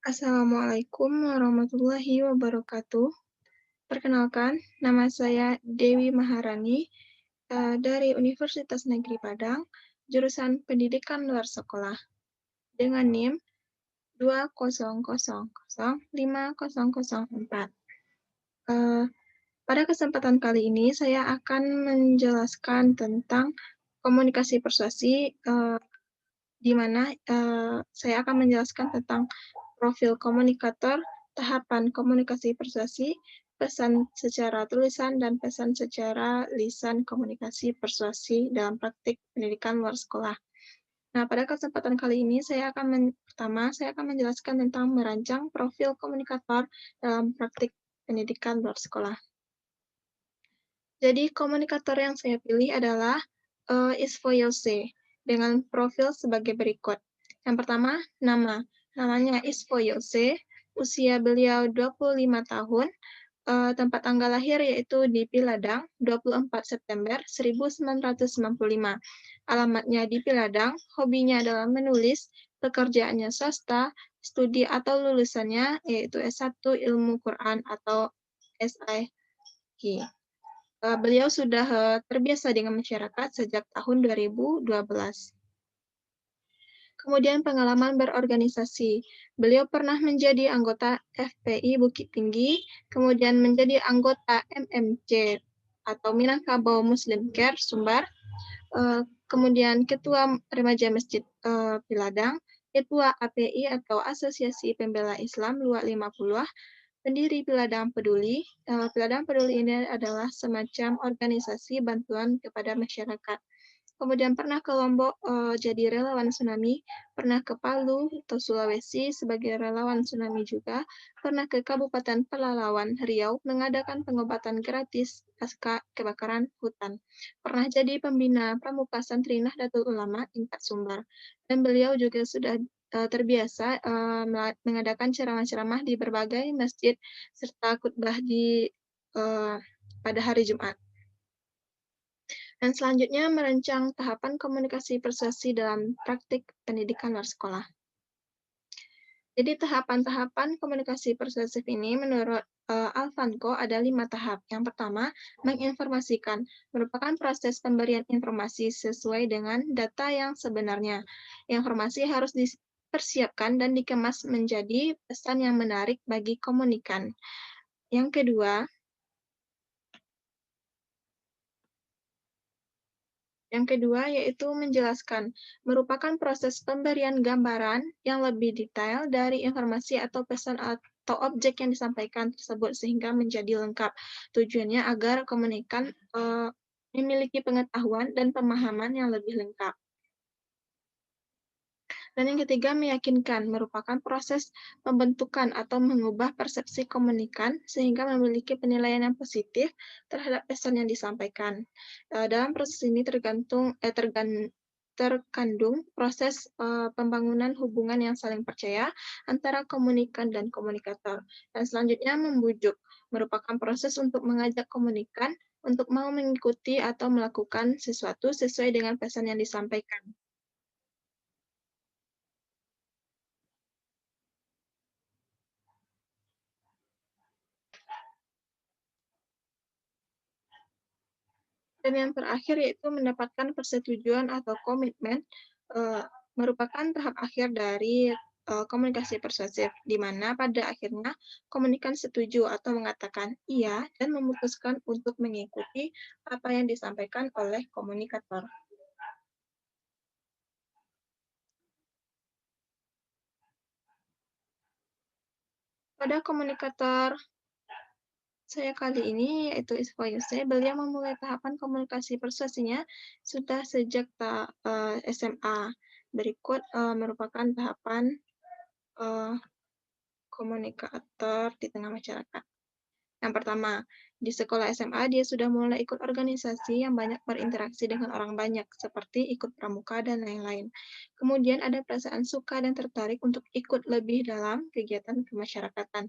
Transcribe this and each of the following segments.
Assalamualaikum warahmatullahi wabarakatuh. Perkenalkan, nama saya Dewi Maharani dari Universitas Negeri Padang, jurusan Pendidikan Luar Sekolah, dengan NIM 200050004. Eh, Pada kesempatan kali ini, saya akan menjelaskan tentang komunikasi persuasi, di mana saya akan menjelaskan tentang profil komunikator, tahapan komunikasi persuasi, pesan secara tulisan, dan pesan secara lisan komunikasi persuasi dalam praktik pendidikan luar sekolah. Nah, pada kesempatan kali ini pertama saya akan menjelaskan tentang merancang profil komunikator dalam praktik pendidikan luar sekolah. Jadi komunikator yang saya pilih adalah Isfoyose dengan profil sebagai berikut. Yang pertama, nama. Namanya Isfoyose, usia beliau 25 tahun, tempat tanggal lahir yaitu di Piladang, 24 September 1995. Alamatnya di Piladang, hobinya adalah menulis, pekerjaannya swasta, studi atau lulusannya yaitu S1 Ilmu Quran atau SIG. Beliau sudah terbiasa dengan masyarakat sejak tahun 2012. Kemudian pengalaman berorganisasi. Beliau pernah menjadi anggota FPI Bukit Tinggi, kemudian menjadi anggota MMC atau Minangkabau Muslim Care Sumbar, kemudian Ketua Remaja Masjid Piladang, Ketua API atau Asosiasi Pembela Islam Luak 50, pendiri Piladang Peduli. Piladang Peduli ini adalah semacam organisasi bantuan kepada masyarakat. Kemudian pernah ke Lombok jadi relawan tsunami, pernah ke Palu atau Sulawesi sebagai relawan tsunami juga, pernah ke Kabupaten Pelalawan, Riau mengadakan pengobatan gratis pasca kebakaran hutan. Pernah jadi pembina Pramuka Santri Nahdlatul Ulama tingkat Sumbar. Dan beliau juga sudah terbiasa mengadakan ceramah-ceramah di berbagai masjid serta khutbah pada hari Jumat. Dan selanjutnya merancang tahapan komunikasi persuasi dalam praktik pendidikan luar sekolah. Jadi tahapan-tahapan komunikasi persuasif ini menurut Alvanco ada 5 tahap. Yang pertama, menginformasikan, merupakan proses pemberian informasi sesuai dengan data yang sebenarnya. Informasi harus dipersiapkan dan dikemas menjadi pesan yang menarik bagi komunikan. Yang kedua, yaitu menjelaskan, merupakan proses pemberian gambaran yang lebih detail dari informasi atau pesan atau objek yang disampaikan tersebut sehingga menjadi lengkap. Tujuannya agar komunikan memiliki pengetahuan dan pemahaman yang lebih lengkap. Dan yang ketiga, meyakinkan, merupakan proses pembentukan atau mengubah persepsi komunikan sehingga memiliki penilaian yang positif terhadap pesan yang disampaikan. Dalam proses ini terkandung proses pembangunan hubungan yang saling percaya antara komunikan dan komunikator. Dan selanjutnya membujuk, merupakan proses untuk mengajak komunikan untuk mau mengikuti atau melakukan sesuatu sesuai dengan pesan yang disampaikan. Dan yang terakhir yaitu mendapatkan persetujuan atau komitmen, merupakan tahap akhir dari komunikasi persuasif, di mana pada akhirnya komunikan setuju atau mengatakan iya dan memutuskan untuk mengikuti apa yang disampaikan oleh komunikator. Pada komunikator saya kali ini, yaitu Isfoyuse, beliau memulai tahapan komunikasi persuasinya sudah sejak SMA. Berikut merupakan tahapan komunikator di tengah masyarakat. Yang pertama, di sekolah SMA dia sudah mulai ikut organisasi yang banyak berinteraksi dengan orang banyak, seperti ikut pramuka dan lain-lain. Kemudian ada perasaan suka dan tertarik untuk ikut lebih dalam kegiatan kemasyarakatan.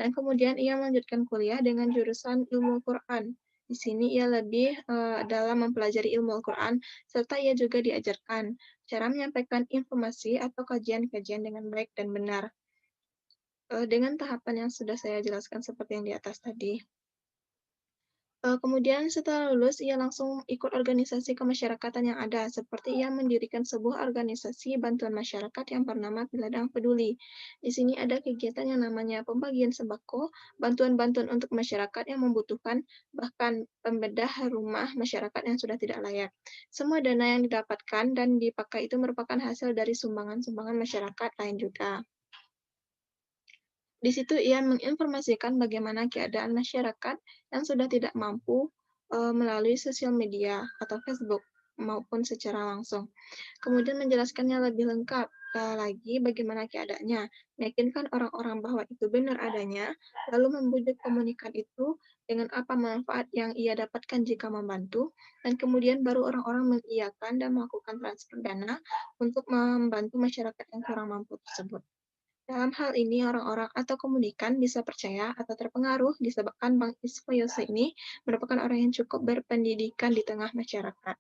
Dan kemudian ia melanjutkan kuliah dengan jurusan Ilmu Quran. Di sini ia lebih dalam mempelajari ilmu Al-Quran, serta ia juga diajarkan cara menyampaikan informasi atau kajian-kajian dengan baik dan benar. dengan tahapan yang sudah saya jelaskan seperti yang di atas tadi. Kemudian setelah lulus, ia langsung ikut organisasi kemasyarakatan yang ada, seperti ia mendirikan sebuah organisasi bantuan masyarakat yang bernama Piladang Peduli. Di sini ada kegiatan yang namanya pembagian sembako, bantuan-bantuan untuk masyarakat yang membutuhkan, bahkan pembedah rumah masyarakat yang sudah tidak layak. Semua dana yang didapatkan dan dipakai itu merupakan hasil dari sumbangan-sumbangan masyarakat lain juga. Di situ ia menginformasikan bagaimana keadaan masyarakat yang sudah tidak mampu melalui sosial media atau Facebook maupun secara langsung. Kemudian menjelaskannya lebih lengkap lagi bagaimana keadaannya, meyakinkan orang-orang bahwa itu benar adanya, lalu membujuk komunikan itu dengan apa manfaat yang ia dapatkan jika membantu, dan kemudian baru orang-orang mengiyakan dan melakukan transfer dana untuk membantu masyarakat yang kurang mampu tersebut. Dalam hal ini, orang-orang atau komunikan bisa percaya atau terpengaruh disebabkan Bang Isfoyose ini merupakan orang yang cukup berpendidikan di tengah masyarakat.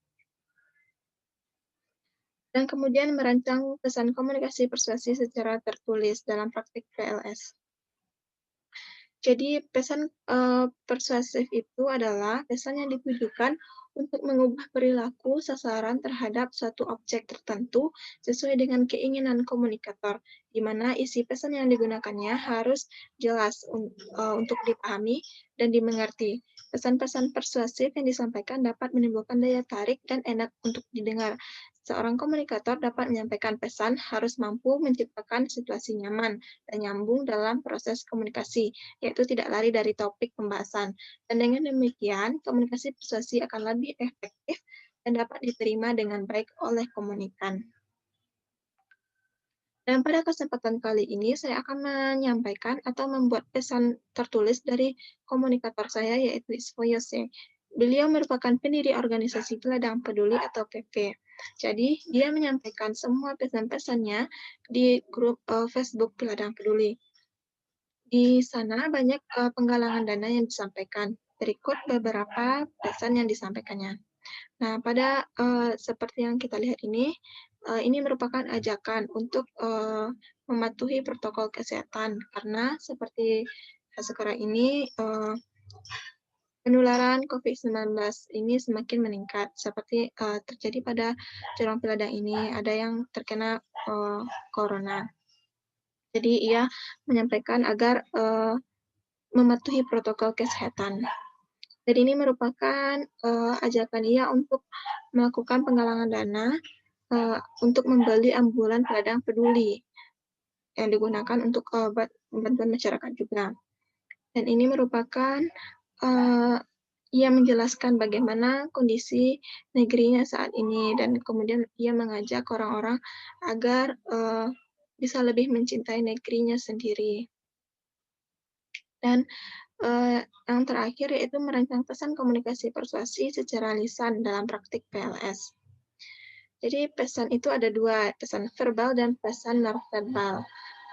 Dan kemudian merancang pesan komunikasi persuasi secara tertulis dalam praktik PLS. Jadi pesan persuasif itu adalah pesan yang ditujukan untuk mengubah perilaku sasaran terhadap suatu objek tertentu sesuai dengan keinginan komunikator, di mana isi pesan yang digunakannya harus jelas untuk dipahami dan dimengerti. Pesan-pesan persuasif yang disampaikan dapat menimbulkan daya tarik dan enak untuk didengar. Seorang komunikator dapat menyampaikan pesan harus mampu menciptakan situasi nyaman dan nyambung dalam proses komunikasi, yaitu tidak lari dari topik pembahasan. Dan dengan demikian, komunikasi persuasi akan lebih efektif dan dapat diterima dengan baik oleh komunikan. Dan pada kesempatan kali ini, saya akan menyampaikan atau membuat pesan tertulis dari komunikator saya, yaitu Isfoyose. Beliau merupakan pendiri organisasi Peladang Peduli atau PP. Jadi, dia menyampaikan semua pesan-pesannya di grup Facebook Peladang Peduli. Di sana banyak penggalangan dana yang disampaikan. Berikut beberapa pesan yang disampaikannya. Nah, pada seperti yang kita lihat ini merupakan ajakan untuk mematuhi protokol kesehatan karena seperti sekarang ini penularan COVID-19 ini semakin meningkat. Seperti terjadi pada Jurang Peladang ini, ada yang terkena corona. Jadi ia menyampaikan agar mematuhi protokol kesehatan. Dan ini merupakan ajakan ia untuk melakukan penggalangan dana untuk membeli ambulan Peladang Peduli yang digunakan untuk bantuan masyarakat juga. Dan ini merupakan ia menjelaskan bagaimana kondisi negerinya saat ini dan kemudian ia mengajak orang-orang agar bisa lebih mencintai negerinya sendiri. Dan yang terakhir yaitu merancang pesan komunikasi persuasi secara lisan dalam praktik PLS. Jadi pesan itu ada dua, pesan verbal dan pesan non-verbal.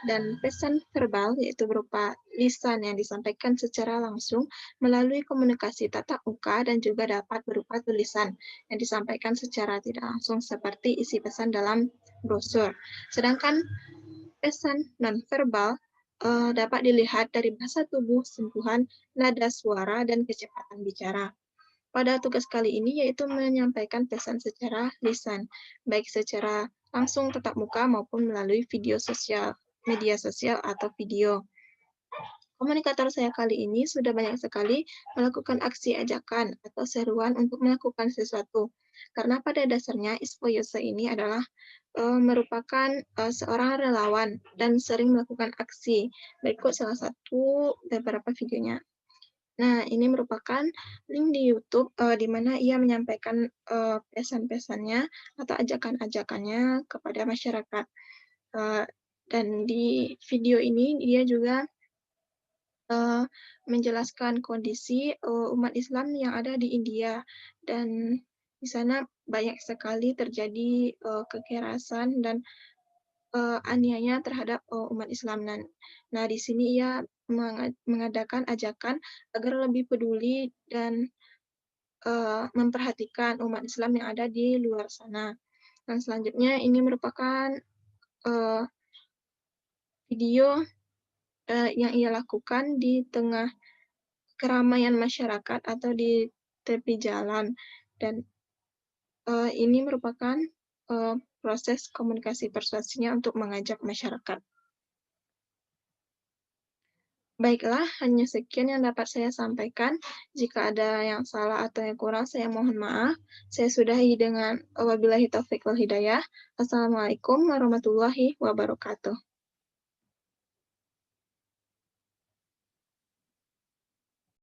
Dan pesan verbal yaitu berupa lisan yang disampaikan secara langsung melalui komunikasi tatap muka dan juga dapat berupa tulisan yang disampaikan secara tidak langsung seperti isi pesan dalam brosur. Sedangkan pesan non-verbal dapat dilihat dari bahasa tubuh, sentuhan, nada suara, dan kecepatan bicara. Pada tugas kali ini yaitu menyampaikan pesan secara lisan, baik secara langsung tatap muka maupun melalui media sosial atau video. Komunikator saya kali ini sudah banyak sekali melakukan aksi ajakan atau seruan untuk melakukan sesuatu. Karena pada dasarnya Isfoyose ini adalah merupakan seorang relawan dan sering melakukan aksi. Berikut salah satu beberapa videonya. Nah, ini merupakan link di YouTube di mana ia menyampaikan pesan-pesannya atau ajakan-ajakannya kepada masyarakat. Dan di video ini dia juga menjelaskan kondisi umat Islam yang ada di India dan di sana banyak sekali terjadi kekerasan dan aniaya terhadap umat Islam. Nah, di sini ia mengadakan ajakan agar lebih peduli dan memperhatikan umat Islam yang ada di luar sana. Dan selanjutnya ini merupakan video yang ia lakukan di tengah keramaian masyarakat atau di tepi jalan. Dan ini merupakan proses komunikasi persuasinya untuk mengajak masyarakat. Baiklah, hanya sekian yang dapat saya sampaikan. Jika ada yang salah atau yang kurang, saya mohon maaf. Saya sudahi dengan wabillahi taufiq wal hidayah. Assalamualaikum warahmatullahi wabarakatuh.